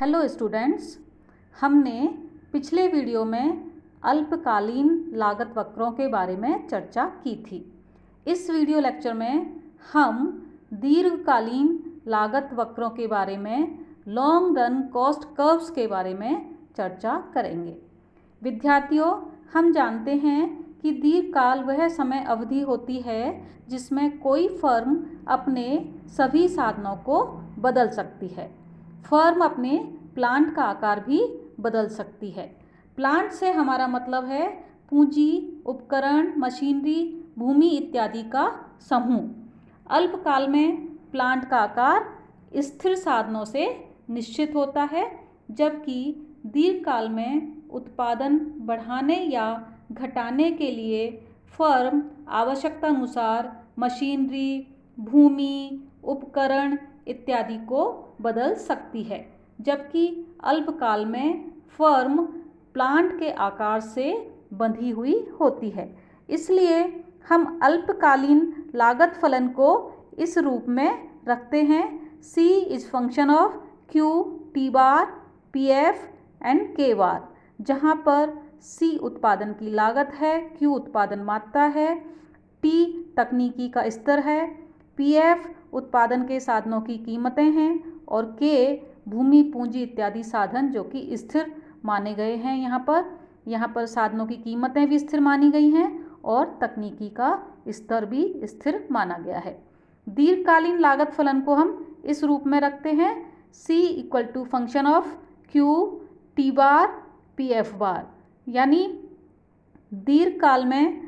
Hello students, हमने पिछले video में अल्पकालीन लागत वक्रों के बारे में चर्चा की थी। इस वीडियो लेक्चर में हम दीर्घकालीन लागत वक्रों के बारे में, लॉन्ग रन कॉस्ट कर्व्स के बारे में चर्चा करेंगे। विद्यार्थियों, हम जानते हैं कि दीर्घकाल वह समय अवधि होती है जिसमें कोई फर्म अपने सभी साधनों को बदल सकती है। फर्म अपने प्लांट का आकार भी बदल सकती है। प्लांट से हमारा मतलब है पूंजी, उपकरण, मशीनरी, भूमि इत्यादि का समूह। अल्पकाल में प्लांट का आकार स्थिर साधनों से निश्चित होता है, जबकि दीर्घकाल में उत्पादन बढ़ाने या घटाने के लिए फर्म आवश्यकता अनुसार मशीनरी, भूमि, उपकरण इत्यादि को बदल सकती है। जबकि अल्पकाल में फर्म प्लांट के आकार से बंधी हुई होती है। इसलिए हम अल्पकालीन लागत फलन को इस रूप में रखते हैं: C is function of Q, T bar, PF and K बार, जहाँ पर C उत्पादन की लागत है, Q उत्पादन मात्रा है, T तकनीकी का स्तर है, PF उत्पादन के साधनों की कीमतें हैं और K भूमि, पूंजी इत्यादि साधन जो कि स्थिर माने गए हैं। यहाँ पर साधनों की कीमतें भी स्थिर मानी गई हैं और तकनीकी का स्तर भी स्थिर माना गया है। दीर्घकालीन लागत फलन को हम इस रूप में रखते हैं: C equal to function of Q, T bar, PF bar. यानी दीर्घकाल में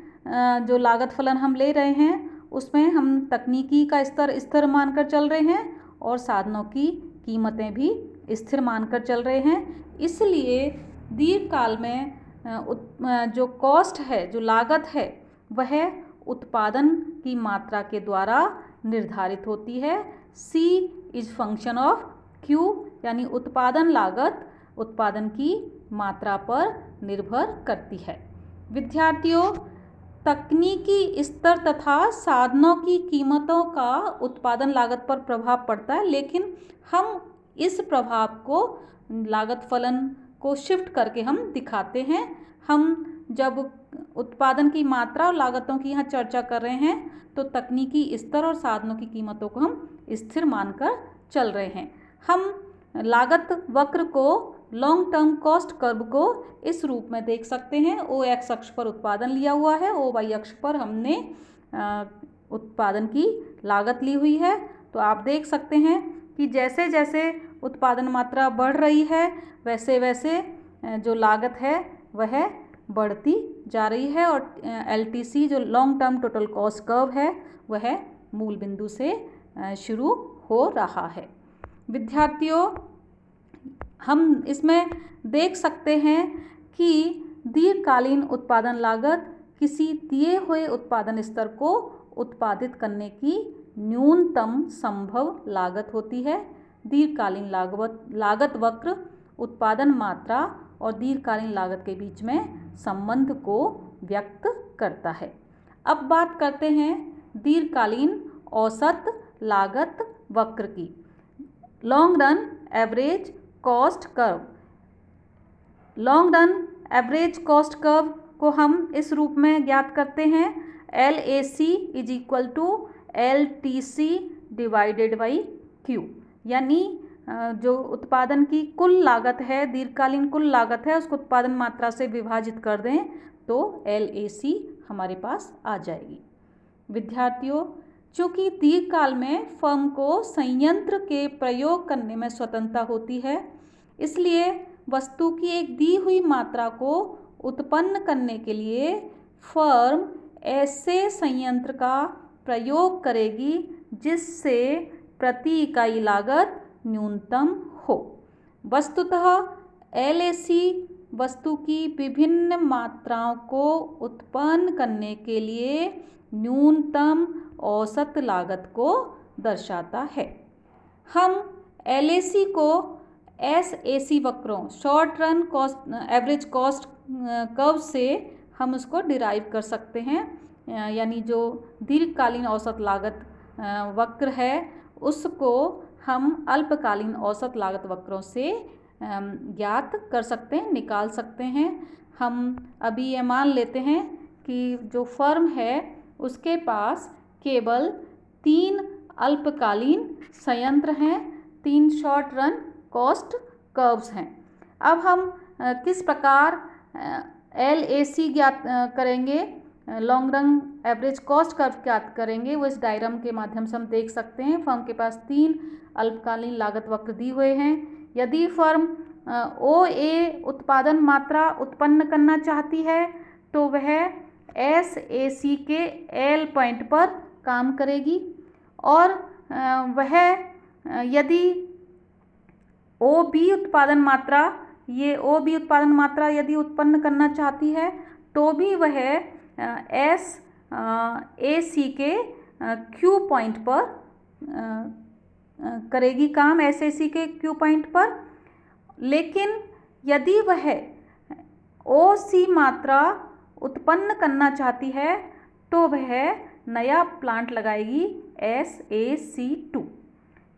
जो लागत फलन हम ले रहे हैं उसमें हम तकनीकी का स्तर स्थिर मानकर चल रहे हैं और साधनों की कीमतें भी स्थिर मानकर चल रहे हैं। इसलिए दीर्घकाल में जो कॉस्ट है, जो लागत है, वह उत्पादन की मात्रा के द्वारा निर्धारित होती है। C is function of Q, यानी उत्पादन लागत उत्पादन की मात्रा पर निर्भर करती है। विद्यार्थियों, तकनीकी स्तर तथा साधनों की कीमतों का उत्पादन लागत पर प्रभाव पड़ता है, लेकिन हम इस प्रभाव को लागत फलन को शिफ्ट करके हम दिखाते हैं। हम जब उत्पादन की मात्रा और लागतों की यहाँ चर्चा कर रहे हैं तो तकनीकी स्तर और साधनों की कीमतों को हम स्थिर मानकर चल रहे हैं। हम लागत वक्र को, लॉन्ग टर्म कॉस्ट कर्व को इस रूप में देख सकते हैं। OX अक्ष पर उत्पादन लिया हुआ है, OY अक्ष पर हमने उत्पादन की लागत ली हुई है। तो आप देख सकते हैं कि जैसे जैसे उत्पादन मात्रा बढ़ रही है वैसे वैसे जो लागत है वह बढ़ती जा रही है और LTC जो long term total cost curve है वह मूल बिंदु से शुरू हो रहा है। विद्यार्थियों, हम इसमें देख सकते हैं कि दीर्घकालीन उत्पादन लागत किसी दिए हुए उत्पादन स्तर को उत्पादित करने की न्यूनतम संभव लागत होती है। दीर्घकालीन लागत वक्र उत्पादन मात्रा और दीर्घकालीन लागत के बीच में संबंध को व्यक्त करता है। अब बात करते हैं दीर्घकालीन औसत लागत वक्र की। Long run average cost curve. Long run average cost curve को हम इस रूप में ज्ञात करते हैं: LAC is equal to LTC divided by Q। यानी जो उत्पादन की कुल लागत है, दीर्घकालीन कुल लागत है, उसको उत्पादन मात्रा से विभाजित कर दें तो LAC हमारे पास आ जाएगी। विद्यार्थियों, चूँकि दीर्घकाल में फर्म को संयंत्र के प्रयोग करने में स्वतंत्रता होती है, इसलिए वस्तु की एक दी हुई मात्रा को उत्पन्न करने के लिए फर्म ऐसे संयंत्र का प्रयोग करेगी जिससे प्रति इकाई लागत न्यूनतम हो। वस्तुतः LAC वस्तु की विभिन्न मात्राओं को उत्पन्न करने के लिए न्यूनतम औसत लागत को दर्शाता है। हम LAC को SAC वक्रों, short run cost average cost curve से हम उसको डिराइव कर सकते हैं। यानी जो दीर्घकालीन औसत लागत वक्र है उसको हम अल्पकालीन औसत लागत वक्रों से ज्ञात कर सकते हैं, निकाल सकते हैं। हम अभी ये मान लेते हैं कि जो फर्म है उसके पास केवल 3 अल्पकालीन संयंत्र हैं, 3 शॉर्ट रन कॉस्ट कर्व्स हैं। अब हम किस प्रकार LAC ज्ञात करेंगे, long run average cost curve ज्ञात करेंगे, वो इस डायग्राम के माध्यम से हम देख सकते हैं। फर्म के पास 3 अल्पकालीन लागत वक्र दिए हुए हैं। यदि फर्म OA उत्पादन मात्रा उत्पन्न करना चाहती है तो वह SAC के L पॉइंट पर काम करेगी, और वह यदि OB उत्पादन मात्रा, ये OB उत्पादन मात्रा यदि उत्पन्न करना चाहती है तो भी वह SAC के Q पॉइंट पर करेगी काम, SAC के Q पॉइंट पर। लेकिन यदि वह OC मात्रा उत्पन्न करना चाहती है तो वह नया प्लांट लगाएगी SAC2,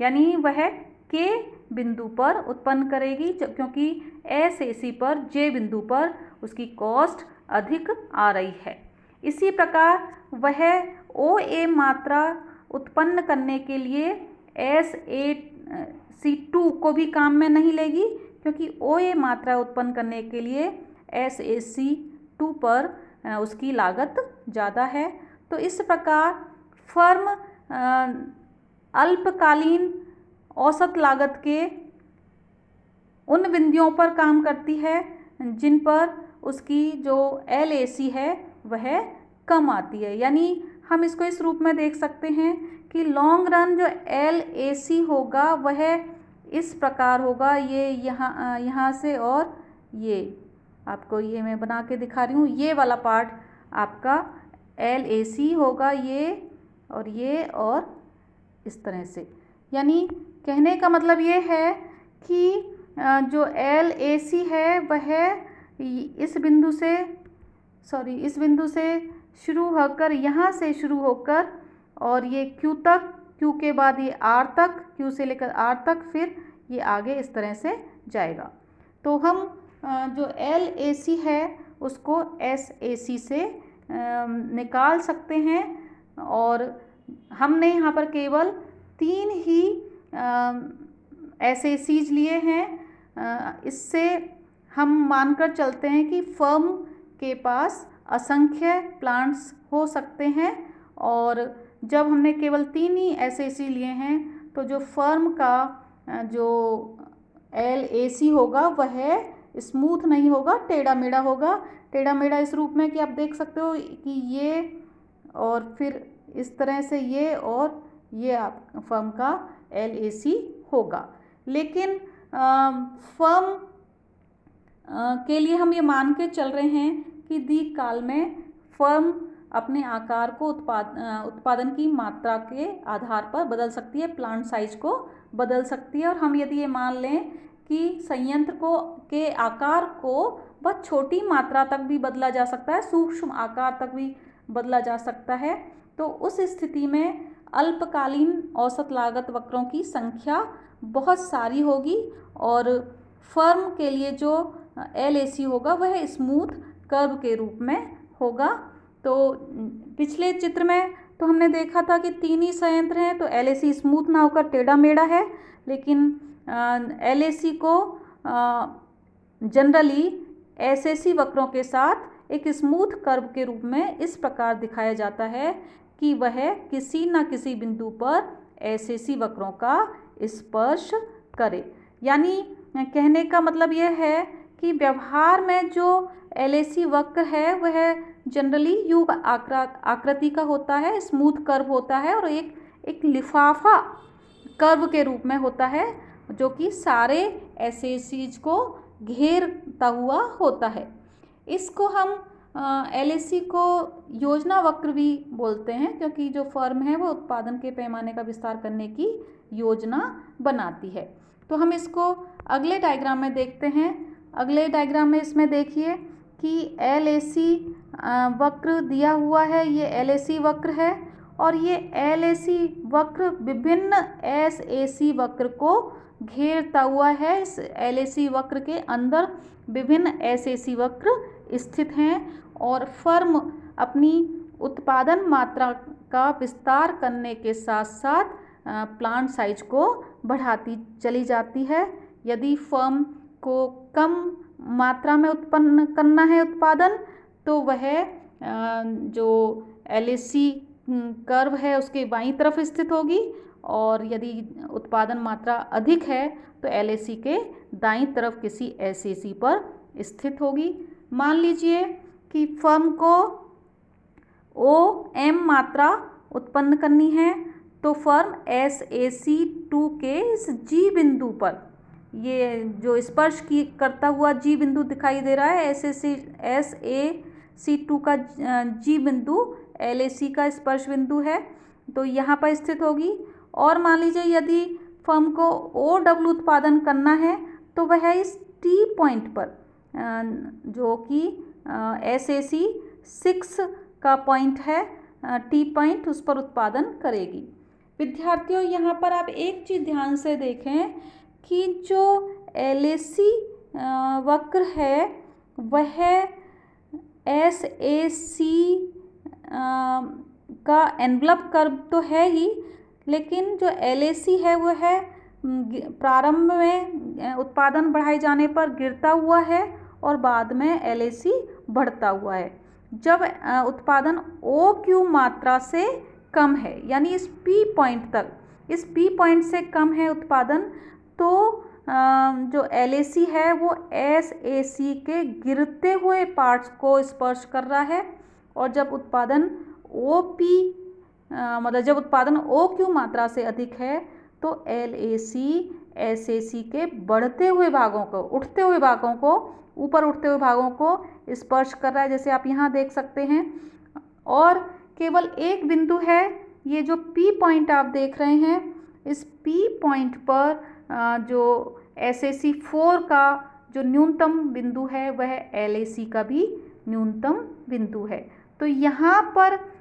यानी वह K बिंदु पर उत्पन्न करेगी, क्योंकि SAC पर J बिंदु पर उसकी कॉस्ट अधिक आ रही है। इसी प्रकार वह OA मात्रा उत्पन्न करने के लिए SAC2 को भी काम में नहीं लेगी, क्योंकि OA मात्रा उत्पन्न करने के लिए SAC2 पर उसकी लागत ज़्यादा है। तो इस प्रकार फर्म अल्पकालीन औसत लागत के उन बिंदुओं पर काम करती है जिन पर उसकी जो LAC है वह कम आती है। यानी हम इसको इस रूप में देख सकते हैं कि लॉन्ग रन जो LAC होगा वह इस प्रकार होगा, ये यहाँ से, और ये आपको ये मैं बना के दिखा रही हूँ, ये वाला पार्ट आपका LAC होगा, ये और इस तरह से। यानी कहने का मतलब ये है कि जो LAC है वह इस बिंदु से शुरू होकर, यहाँ से शुरू होकर, और ये Q तक, Q के बाद ये R तक, Q से लेकर R तक, फिर ये आगे इस तरह से जाएगा। तो हम जो LAC है उसको SAC से निकाल सकते हैं, और हमने यहाँ पर केवल 3 ही SACs लिए हैं। इससे हम मानकर चलते हैं कि फर्म के पास असंख्य प्लांट्स हो सकते हैं, और जब हमने केवल 3 ही SAC लिए हैं तो जो फर्म का जो LAC होगा वह स्मूथ नहीं होगा, टेढ़ा मेढ़ा होगा। टेढ़ा मेढ़ा इस रूप में कि आप देख सकते हो कि ये, और फिर इस तरह से ये, और ये आप फर्म का LAC होगा। लेकिन फर्म के लिए हम ये मान के चल रहे हैं कि दीर्घ काल में फर्म अपने आकार को उत्पादन की मात्रा के आधार पर बदल सकती है, प्लांट साइज को बदल सकती है। और हम यदि ये मान लें कि संयंत्र के आकार को बहुत छोटी मात्रा तक भी बदला जा सकता है, सूक्ष्म आकार तक भी बदला जा सकता है, तो उस स्थिति में अल्पकालीन औसत लागत वक्रों की संख्या बहुत सारी होगी, और फर्म के लिए जो LAC होगा वह स्मूथ कर्व के रूप में होगा। तो पिछले चित्र में तो हमने देखा था कि 3 ही संयंत्र हैं, तो LAC स्मूथ ना होकर टेढ़ा मेढ़ा है, लेकिन LAC को जनरली SAC वक्रों के साथ एक स्मूथ कर्व के रूप में इस प्रकार दिखाया जाता है कि वह किसी न किसी बिंदु पर SAC वक्रों का स्पर्श करे। यानी कहने का मतलब यह है कि व्यवहार में जो LAC वक्र है वह जनरली यू आकृति का होता है, स्मूथ कर्व होता है, और एक लिफाफा कर्व के रूप में होता है जो कि सारे SACs को घेरता हुआ होता है। इसको हम LAC को योजना वक्र भी बोलते हैं, क्योंकि जो फर्म है वो उत्पादन के पैमाने का विस्तार करने की योजना बनाती है। तो हम इसको अगले डायग्राम में देखते हैं। अगले डायग्राम में इसमें देखिए कि LAC वक्र दिया हुआ है, ये LAC वक्र है, और ये LAC वक्र विभिन्न SAC वक्र को घेरता हुआ है। इस LAC वक्र के अंदर विभिन्न SAC वक्र स्थित हैं और फर्म अपनी उत्पादन मात्रा का विस्तार करने के साथ साथ प्लांट साइज को बढ़ाती चली जाती है। यदि फर्म को कम मात्रा में उत्पन्न करना है उत्पादन, तो वह जो LAC कर्व है उसके बाईं तरफ स्थित होगी, और यदि उत्पादन मात्रा अधिक है तो LAC के दाईं तरफ किसी SAC पर स्थित होगी। मान लीजिए कि फर्म को OM मात्रा उत्पन्न करनी है, तो फर्म SAC2 के इस G बिंदु पर, ये जो स्पर्श की करता हुआ G बिंदु दिखाई दे रहा है, SAC2 का G बिंदु LAC का स्पर्श बिंदु है, तो यहाँ पर स्थित होगी। और मान लीजिए यदि फर्म को OW उत्पादन करना है, तो वह इस T पॉइंट पर, जो कि SAC6 का पॉइंट है, T पॉइंट, उस पर उत्पादन करेगी। विद्यार्थियों, यहाँ पर आप एक चीज़ ध्यान से देखें कि जो LAC वक्र है वह SAC का एनवलप कर्व तो है ही, लेकिन जो LAC है वह प्रारंभ में उत्पादन बढ़ाए जाने पर गिरता हुआ है और बाद में LAC बढ़ता हुआ है। जब उत्पादन OQ मात्रा से कम है, यानी इस P पॉइंट तक, इस P पॉइंट से कम है उत्पादन, तो जो LAC है वो SAC के गिरते हुए पार्ट्स को स्पर्श कर रहा है, और जब उत्पादन मतलब जब उत्पादन OQ मात्रा से अधिक है तो LAC SAC के बढ़ते हुए भागों को, उठते हुए भागों को, ऊपर उठते हुए भागों को स्पर्श कर रहा है, जैसे आप यहाँ देख सकते हैं। और केवल एक बिंदु है, ये जो P पॉइंट आप देख रहे हैं, इस P पॉइंट पर जो SAC4 का जो न्यूनतम बिंदु है वह LAC का भी न्यूनतम बिंदु है। तो यहाँ पर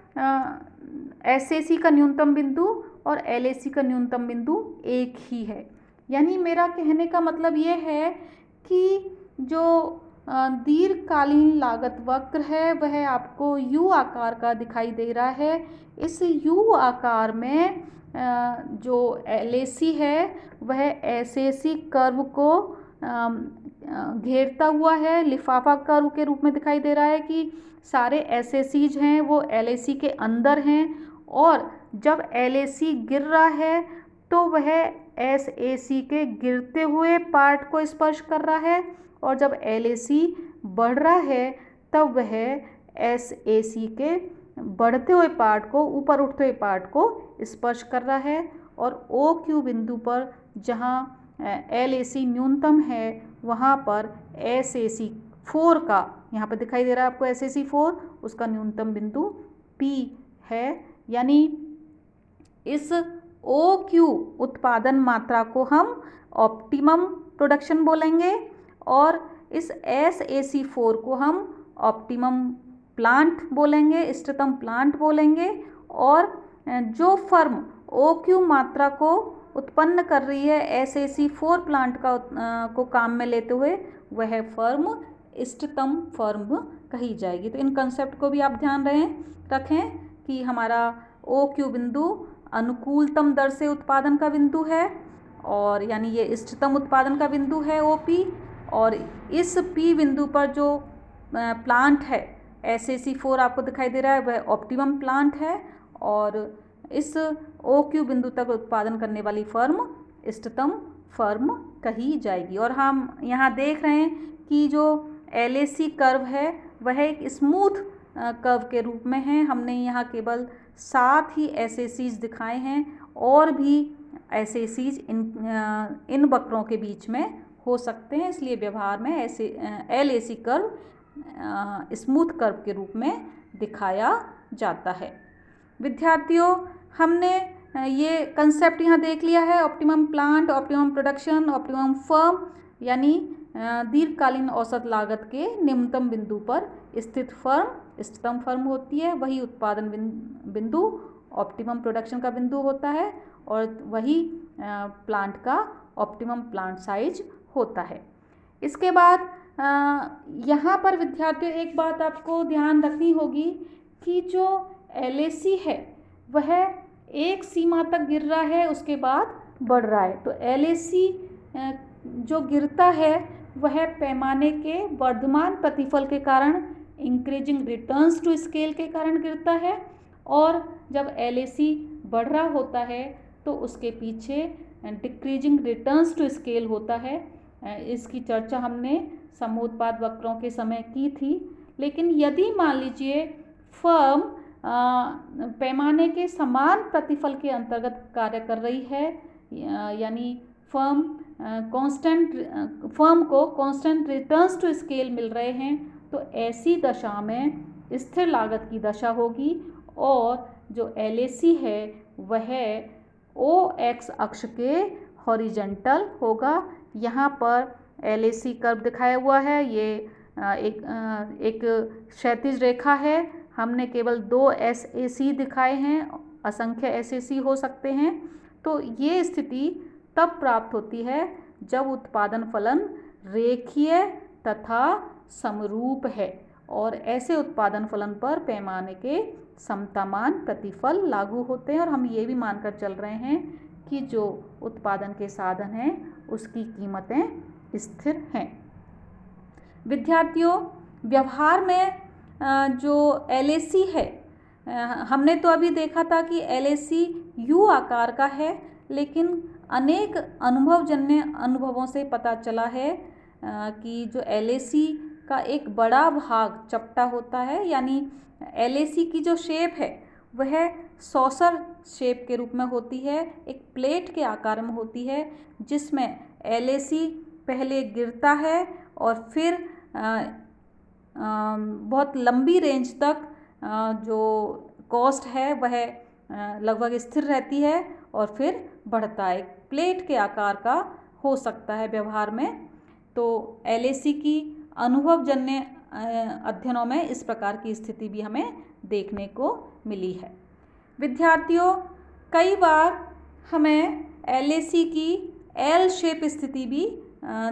SAC का न्यूनतम बिंदु और LAC का न्यूनतम बिंदु एक ही है। यानी मेरा कहने का मतलब ये है कि जो दीर्घकालीन लागत वक्र है वह आपको U आकार का दिखाई दे रहा है। इस U आकार में जो LAC है वह SAC कर्व को घेरता हुआ है, लिफाफा कर्व के रूप में दिखाई दे रहा है कि सारे SACs हैं वो LAC के अंदर हैं, और जब LAC गिर रहा है तो वह SAC के गिरते हुए पार्ट को स्पर्श कर रहा है, और जब LAC बढ़ रहा है तब वह SAC के बढ़ते हुए पार्ट को, ऊपर उठते हुए पार्ट को स्पर्श कर रहा है। और OQ बिंदु पर जहाँ LAC न्यूनतम है वहाँ पर SAC4 का, यहाँ पर दिखाई दे रहा है आपको SAC4, उसका न्यूनतम बिंदु P है। यानी इस OQ उत्पादन मात्रा को हम ऑप्टिमम प्रोडक्शन बोलेंगे, और इस SAC4 को हम ऑप्टिमम प्लांट बोलेंगे, इष्टतम प्लांट बोलेंगे। और जो फर्म OQ मात्रा को उत्पन्न कर रही है SAC4 प्लांट को काम में लेते हुए, वह फर्म इष्टतम फर्म कही जाएगी। तो इन कंसेप्ट को भी आप ध्यान रखें कि हमारा OQ बिंदु अनुकूलतम दर से उत्पादन का बिंदु है, और यानी ये इष्टतम उत्पादन का बिंदु है OP, और इस P बिंदु पर जो प्लांट है SAC4 आपको दिखाई दे रहा है वह ऑप्टिमम प्लांट है, और इस OQ बिंदु तक उत्पादन करने वाली फर्म इष्टतम फर्म कही जाएगी। और हम यहाँ देख रहे हैं कि जो LAC कर्व है वह एक स्मूथ कर्व के रूप में है। हमने यहाँ केवल 7 ही SACs दिखाए हैं, और भी SACs इन वक्रों के बीच में हो सकते हैं, इसलिए व्यवहार में LAC कर्व स्मूथ कर्व के रूप में दिखाया जाता है। विद्यार्थियों, हमने ये कंसेप्ट यहाँ देख लिया है, optimum plant, optimum production, optimum firm, यानी दीर्घकालीन औसत लागत के निम्नतम बिंदु पर स्थित फर्म इष्टतम फर्म होती है, वही उत्पादन बिंदु ऑप्टिमम प्रोडक्शन का बिंदु होता है, और वही प्लांट का ऑप्टिमम प्लांट साइज होता है। इसके बाद यहाँ पर विद्यार्थियों एक बात आपको ध्यान रखनी होगी कि जो LAC है वह एक सीमा तक गिर रहा है, उसके बाद बढ़ रहा है। तो LAC जो गिरता है वह पैमाने के वर्धमान प्रतिफल के कारण, इंक्रीजिंग रिटर्न्स टू स्केल के कारण गिरता है, और जब LAC बढ़ रहा होता है तो उसके पीछे डिक्रीजिंग रिटर्न्स टू स्केल होता है। इसकी चर्चा हमने समूहोत्पाद वक्रों के समय की थी। लेकिन यदि मान लीजिए फर्म पैमाने के समान प्रतिफल के अंतर्गत कार्य कर रही है, यानी फर्म को कांस्टेंट रिटर्न्स टू स्केल मिल रहे हैं, तो ऐसी दशा में स्थिर लागत की दशा होगी और जो LAC है वह OX अक्ष के हॉरिजेंटल होगा। यहाँ पर LAC कर्व दिखाया हुआ है, ये एक क्षैतिज रेखा है। हमने केवल 2 SAC दिखाए हैं, असंख्य SAC हो सकते हैं। तो ये स्थिति तब प्राप्त होती है जब उत्पादन फलन रेखीय तथा समरूप है, और ऐसे उत्पादन फलन पर पैमाने के समतामान प्रतिफल लागू होते हैं। और हम ये भी मानकर चल रहे हैं कि जो उत्पादन के साधन हैं उसकी कीमतें स्थिर हैं। विद्यार्थियों, व्यवहार में जो LAC है, हमने तो अभी देखा था कि LAC U आकार का है, लेकिन अनेक अनुभवजन्य अनुभवों से पता चला है कि जो LAC का एक बड़ा भाग चपटा होता है, यानी LAC की जो शेप है वह सॉसर शेप के रूप में होती है, एक प्लेट के आकार में होती है, जिसमें LAC पहले गिरता है और फिर बहुत लंबी रेंज तक जो कॉस्ट है वह लगभग स्थिर रहती है और फिर बढ़ता है। प्लेट के आकार का हो सकता है व्यवहार में। तो LAC की अनुभवजन्य अध्ययनों में इस प्रकार की स्थिति भी हमें देखने को मिली है। विद्यार्थियों, कई बार हमें LAC की L शेप स्थिति भी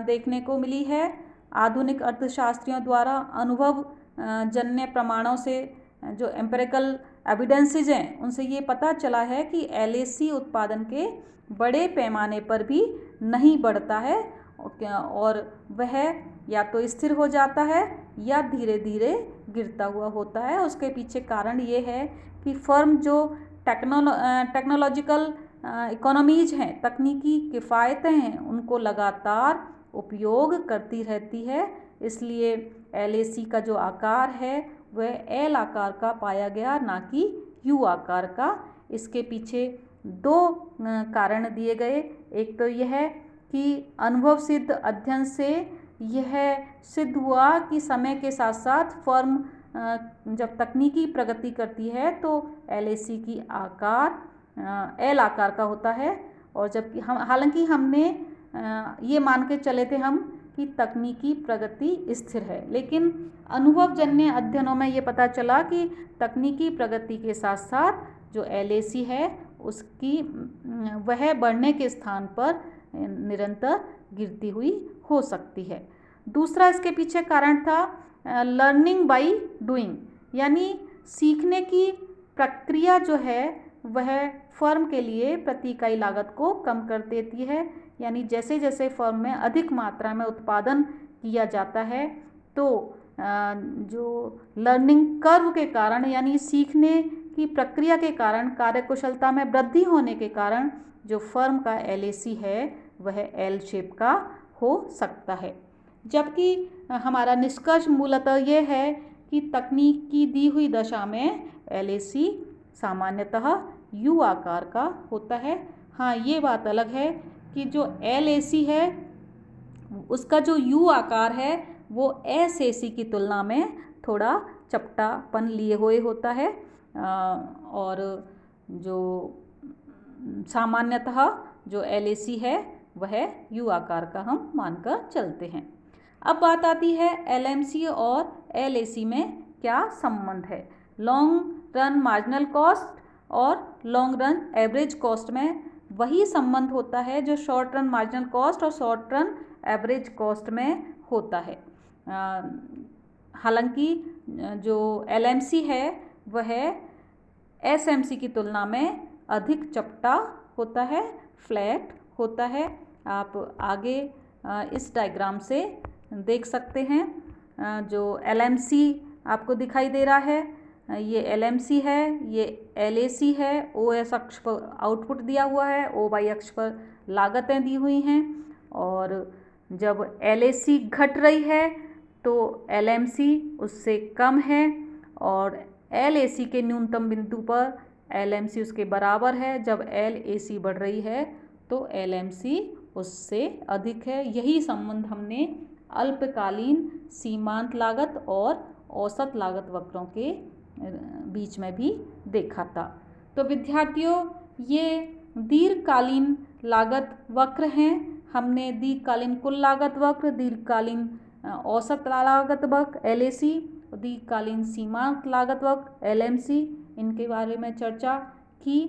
देखने को मिली है। आधुनिक अर्थशास्त्रियों द्वारा अनुभव जन्य प्रमाणों से, जो एम्पिरिकल एविडेंसेज हैं, उनसे ये पता चला है कि LAC उत्पादन के बड़े पैमाने पर भी नहीं बढ़ता है और वह या तो स्थिर हो जाता है या धीरे धीरे गिरता हुआ होता है। उसके पीछे कारण ये है कि फर्म जो टेक्नोलॉजिकल इकोनॉमीज हैं, तकनीकी किफ़ायतें हैं, उनको लगातार उपयोग करती रहती है। इसलिए LAC का जो आकार है वह L आकार का पाया गया, ना कि U आकार का। इसके पीछे 2 कारण दिए गए। एक तो यह कि अनुभव सिद्ध अध्ययन से यह सिद्ध हुआ कि समय के साथ साथ फर्म जब तकनीकी प्रगति करती है तो LAC की आकार L आकार का होता है, और जबकि हालांकि हमने ये मान के चले थे हम कि तकनीकी प्रगति स्थिर है, लेकिन अनुभवजन्य अध्ययनों में ये पता चला कि तकनीकी प्रगति के साथ साथ जो LAC है उसकी वह बढ़ने के स्थान पर निरंतर गिरती हुई हो सकती है। दूसरा इसके पीछे कारण था लर्निंग बाय डूइंग, यानी सीखने की प्रक्रिया जो है वह फर्म के लिए प्रति इकाई लागत को कम कर देती है। यानी जैसे जैसे फर्म में अधिक मात्रा में उत्पादन किया जाता है तो जो लर्निंग कर्व के कारण, यानी सीखने की प्रक्रिया के कारण, कार्यकुशलता में वृद्धि होने के कारण जो फर्म का LAC है वह L शेप का हो सकता है। जबकि हमारा निष्कर्ष मूलतः यह है कि तकनीक की दी हुई दशा में LAC सामान्यतः U आकार का होता है। हाँ, ये बात अलग है कि जो LAC है उसका जो U आकार है वो SAC की तुलना में थोड़ा चपटापन लिए हुए होता है, और जो सामान्यतः जो LAC है वह U आकार का हम मानकर चलते हैं। अब बात आती है LMC और LAC में क्या संबंध है। लॉन्ग रन मार्जिनल कॉस्ट और लॉन्ग रन एवरेज कॉस्ट में वही संबंध होता है जो शॉर्ट रन मार्जिनल कॉस्ट और शॉर्ट रन एवरेज कॉस्ट में होता है। हालांकि जो LMC है वह SMC की तुलना में अधिक चपटा होता है, फ्लैट होता है। आप आगे इस डायग्राम से देख सकते हैं। जो LMC आपको दिखाई दे रहा है, ये LMC है, ये LAC है। OS अक्ष पर आउटपुट दिया हुआ है, OY अक्ष पर लागतें दी हुई हैं। और जब LAC घट रही है तो LMC उससे कम है, और LAC के न्यूनतम बिंदु पर LMC उसके बराबर है। जब LAC बढ़ रही है तो LMC उससे अधिक है। यही संबंध हमने अल्पकालीन सीमांत लागत और औसत लागत वक्रों के बीच में भी देखा था। तो विद्यार्थियों, ये दीर्घकालीन लागत वक्र हैं। हमने दीर्घकालीन कुल लागत वक्र, दीर्घकालीन औसत लागत वक्र LAC, दीर्घकालीन सीमांत लागत वक्र LMC, इनके बारे में चर्चा की।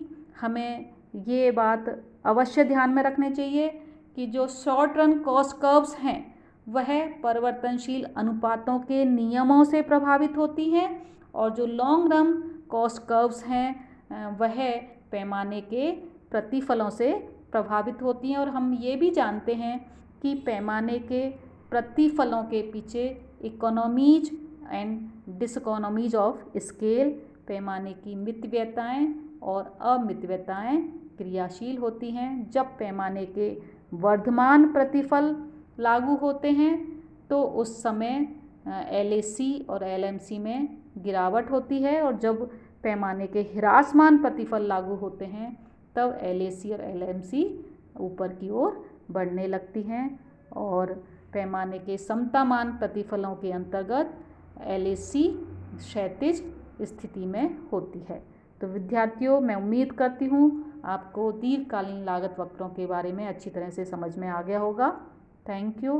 हमें ये बात अवश्य ध्यान में रखनी चाहिए कि जो शॉर्ट रन कॉस्ट कर्व्स हैं वह परिवर्तनशील अनुपातों के नियमों से प्रभावित होती हैं, और जो लॉन्ग रन कॉस्ट कर्व्स हैं वह पैमाने के प्रतिफलों से प्रभावित होती हैं। और हम ये भी जानते हैं कि पैमाने के प्रतिफलों के पीछे इकोनॉमीज एंड डिसइकोनॉमीज ऑफ स्केल, पैमाने की मितव्ययताएं और अमितव्ययताएं क्रियाशील होती हैं। जब पैमाने के वर्धमान प्रतिफल लागू होते हैं तो उस समय LAC और LMC में गिरावट होती है, और जब पैमाने के ह्रासमान प्रतिफल लागू होते हैं तब LAC और LMC ऊपर की ओर बढ़ने लगती हैं। और पैमाने के समतामान प्रतिफलों के अंतर्गत LAC क्षैतिज स्थिति में होती है। तो विद्यार्थियों, मैं उम्मीद करती हूँ आपको दीर्घकालीन लागत वक्रों के बारे में अच्छी तरह से समझ में आ गया होगा। Thank you.